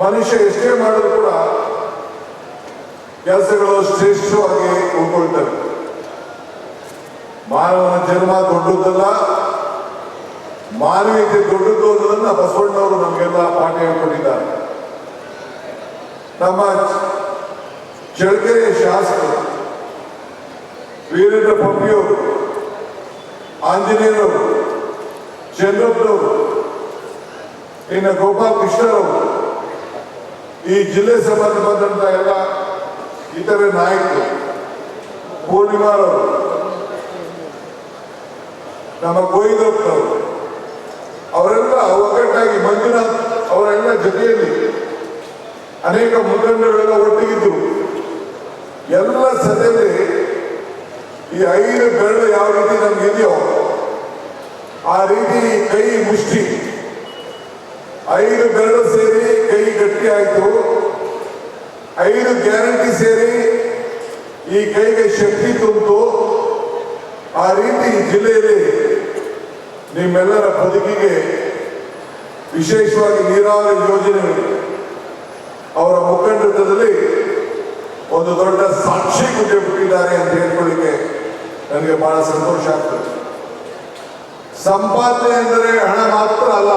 ಮನುಷ್ಯ ಎಷ್ಟೇ ಮಾಡಿದ್ರು ಕೂಡ ಕೆಲಸಗಳು ಶ್ರೇಷ್ಠವಾಗಿ ಉಳ್ಕೊಳ್ತವೆ. ಮಾನವನ ಜನ್ಮ ದೊಡ್ಡದಲ್ಲ, ಮಾನವೀಯತೆ ದೊಡ್ಡದು ಅನ್ನೋದನ್ನ ಬಸವಣ್ಣವರು ನಮಗೆಲ್ಲ ಪಾಠ ಹೇಳ್ಕೊಟ್ಟಿದ್ದಾರೆ. ನಮ್ಮ ಚಳ್ಳಕೆರೆಯ ಶಾಸಕರು ವೀರೇಂದ್ರ ಪಪ್ಪಿಯವರು, ಆಂಜನೇಯರವರು, ಚಂದ್ರಪ್ಪನವರು, ಇನ್ನು ಗೋಪಾಲ್ ಕೃಷ್ಣರವರು, ಈ ಜಿಲ್ಲೆ ಸಂಬಂಧಪಟ್ಟಂತ ಎಲ್ಲ ಇತರೆ ನಾಯಕರು, ಪೂರ್ಣಿಮಾರವರು, ನಮ್ಮ ಗೋವಿಂದಪ್ಪನವರು, ಅವರೆಲ್ಲ ಒಗ್ಗಟ್ಟಾಗಿ ಮಂಜುನಾಥ್ ಅವರೆಲ್ಲ ಜೊತೆಯಲ್ಲಿ ಅನೇಕ ಮುಖಂಡರೆಲ್ಲ ಒಟ್ಟಿಗಿದ್ರು. ಎಲ್ಲ ಸಭೆಯಲ್ಲಿ ಈ 5 ಬೆರಳು ಯಾವ ರೀತಿ ನಮ್ಗೆ ಇದೆಯೋ ಆ ರೀತಿ ಕೈ ಮುಷ್ಟಿ 5 ಬೆರಳು ಸೇರಿ ಕೈ ಗಟ್ಟಿ ಆಯ್ತು. 5 ಗ್ಯಾರಂಟಿ ಸೇರಿ ಈ ಕೈಗೆ ಶಕ್ತಿ ತುಂಬಿತು. ಆ ರೀತಿ ಜಿಲ್ಲೆಯಲ್ಲಿ ನಿಮ್ಮೆಲ್ಲರ ಬದುಕಿಗೆ ವಿಶೇಷವಾಗಿ ನೀರಾವರಿ ಯೋಜನೆಗಳು ಅವರ ಮುಖಂಡತ್ವದಲ್ಲಿ ಒಂದು ದೊಡ್ಡ ಸಾಕ್ಷಿ ಕುಂಟೆ ಬಿಟ್ಟಿದ್ದಾರೆ ಅಂತ ಹೇಳ್ಕೊಳ್ಳಿಕ್ಕೆ ನನಗೆ ಬಹಳ ಸಂತೋಷ ಆಗ್ತದೆ. ಸಂಪಾದನೆ ಎಂದರೆ ಹಣ ಮಾತ್ರ ಅಲ್ಲ,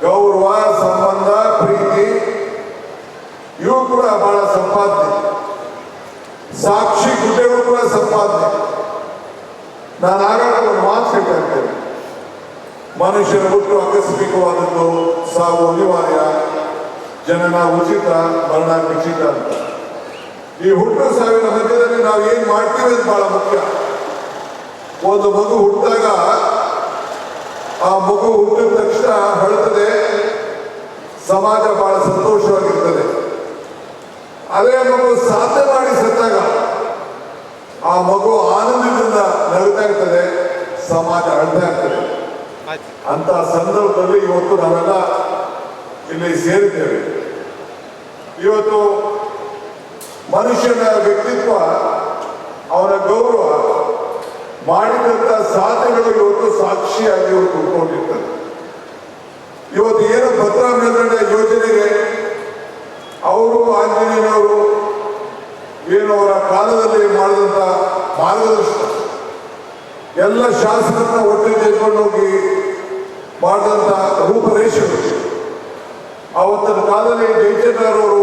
ಗೌರವ, ಸಂಬಂಧ, ಪ್ರೀತಿ ಇವು ಕೂಡ ಬಹಳ ಸಂಪಾದನೆ. ಸಾಕ್ಷಿ ಗುಡ್ಡೆಗಳು ಕೂಡ ಸಂಪಾದನೆ. ನಾನು ಆಗಾಗ ಒಂದು ಮಾತು ಹೇಳ್ತಾ ಇರ್ತೇನೆ, ಮನುಷ್ಯನ ಹುಟ್ಟು ಆಕಸ್ಮಿಕವಾದದ್ದು, ಸಾವು ಅನಿವಾರ್ಯ, ಜನನ ಉಚಿತ, ಮರಣ ನಿಶ್ಚಿತ ಅಂತ. ಈ ಹುಟ್ಟು ಸಾವಿನ ಮಧ್ಯದಲ್ಲಿ ನಾವು ಏನ್ ಮಾಡ್ತೀವಿ ಅಂತ ಬಹಳ ಮುಖ್ಯ. ಒಂದು ಮಗು ಹುಟ್ಟಿದಾಗ ಆ ಮಗು ಹುಟ್ಟಿದ ತಕ್ಷಣ ಹೊಳ್ತದೆ, ಸಮಾಜ ಬಹಳ ಸಂತೋಷವಾಗಿರ್ತದೆ. ಅದೇ ಮಗು ಸಾಧನೆ ಮಾಡಿ ಸತ್ತಾಗ ಆ ಮಗು ಆನಂದದಿಂದ ನಗುತ್ತಾ ಇರ್ತದೆ, ಸಮಾಜ ಅಳ್ತಾ ಇರ್ತದೆ. ಅಂತ ಸಂದರ್ಭದಲ್ಲಿ ಇವತ್ತು ನಾವೆಲ್ಲ ಇಲ್ಲಿ ಸೇರಿದ್ದೇವೆ. ಇವತ್ತು ಮನುಷ್ಯನ ವ್ಯಕ್ತಿತ್ವ, ಅವನ ಗೌರವ, ಮಾಡಿದಂತ ಸಾಧನೆಗಳು ಇವತ್ತು ಸಾಕ್ಷಿಯಾಗಿ ಇವತ್ತು ಉಳ್ಕೊಂಡಿರ್ತದೆ. ಇವತ್ತು ಏನು ಭದ್ರಾ ಮೇಲ್ದಂಡೆ ಯೋಜನೆಗೆ ಅವರು ಆಂಜನೇಯನವರು ಏನು ಅವರ ಕಾಲದಲ್ಲಿ ಮಾಡಿದಂತ ಮಾರ್ಗದರ್ಶನ, ಎಲ್ಲ ಶಾಸಕರನ್ನ ಒಟ್ಟಿಗೆ ತೆಗೆದುಕೊಂಡು ಹೋಗಿ ಮಾಡಿದಂತ ರೂಪರೇಷೆಗಳು, ಅವತ್ತಿನ ಕಾಲದಲ್ಲಿ ಜಯಚಂದ್ರರವರು,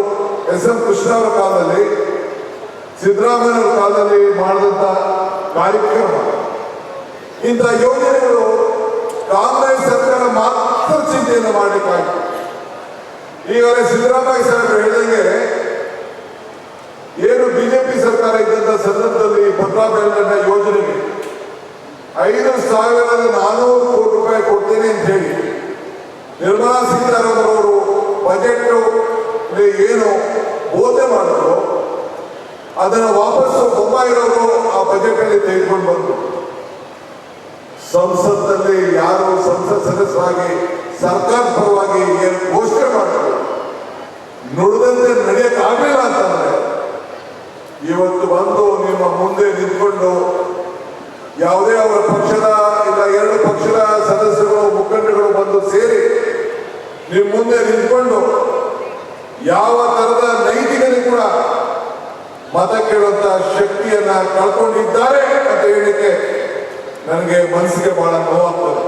ಎಸ್.ಎಂ. ಕೃಷ್ಣ ಅವರ ಕಾಲದಲ್ಲಿ, ಸಿದ್ದರಾಮಯ್ಯನವರ ಕಾಲದಲ್ಲಿ ಮಾಡಿದಂತ ಕಾರ್ಯಕ್ರಮ, ಇಂಥ ಯೋಜನೆಗಳು ಕಾಂಗ್ರೆಸ್ ಸರ್ಕಾರ ಮಾತ್ರ ಚಿಂತೆಯನ್ನು ಮಾಡಲಿಕ್ಕಾಗಿ. ಈಗಾಗಲೇ ಸಿದ್ದರಾಮಯ್ಯ ಸಾಹೇಬರು ಹೇಳಿದಂಗೆ ಏನು ಬಿಜೆಪಿ ಸರ್ಕಾರ ಇದ್ದಂತ ಸಂದರ್ಭದಲ್ಲಿ ಭದ್ರಾ ಮೇಲ್ದಂಡೆ ಯೋಜನೆಗೆ 5,400 ಕೋಟಿ ರೂಪಾಯಿ ಕೊಡ್ತೇನೆ ಅಂತ ಹೇಳಿ ನಿರ್ಮಲಾ ಸೀತಾರಾಮನ್ ಅವರು ಬಜೆಟ್ ಏನು ಬೋಧನೆ ಮಾಡಿದ್ರು, ಅದನ್ನು ವಾಪಸ್ಸು ಬೊಮ್ಮಾಯಿರವರು ಆ ಬಜೆಟ್ ಅಲ್ಲಿ ತೆಗೆದುಕೊಂಡು ಬಂದರು. ಸಂಸತ್ನಲ್ಲಿ ಯಾರು ಸಂಸತ್ ಸದಸ್ಯರಾಗಿ ಸರ್ಕಾರ ಪರವಾಗಿ ಏನು ಘೋಷಣೆ ಮಾಡಿದ್ರು, ನುಡಿದಂತೆ ನಡೆಯಕ್ಕಾಗಲಿಲ್ಲ ಅಂತಂದ್ರೆ ಇವತ್ತು ಬಂದು ನಿಮ್ಮ ಮುಂದೆ ನಿಂತ್ಕೊಂಡು ಯಾವುದೇ ಅವರ ಪಕ್ಷದ ಇಲ್ಲ 2 ಪಕ್ಷದ ಸದಸ್ಯರು, ಮುಖಂಡಗಳು ಬಂದು ಸೇರಿ ನಿಮ್ಮ ಮುಂದೆ ನಿಂತ್ಕೊಂಡು ಯಾವ ತರದ ನೈತಿಕತೆ ಕೂಡ ಮತ ಕೇಳುವಂತ ಶಕ್ತಿಯನ್ನ ಕಳ್ಕೊಂಡಿದ್ದಾರೆ ಅಂತ ಹೇಳಿಕ್ಕೆ ನನಗೆ ಮನಸ್ಸಿಗೆ ಬಹಳ ನೋವಾಗ್ತದೆ.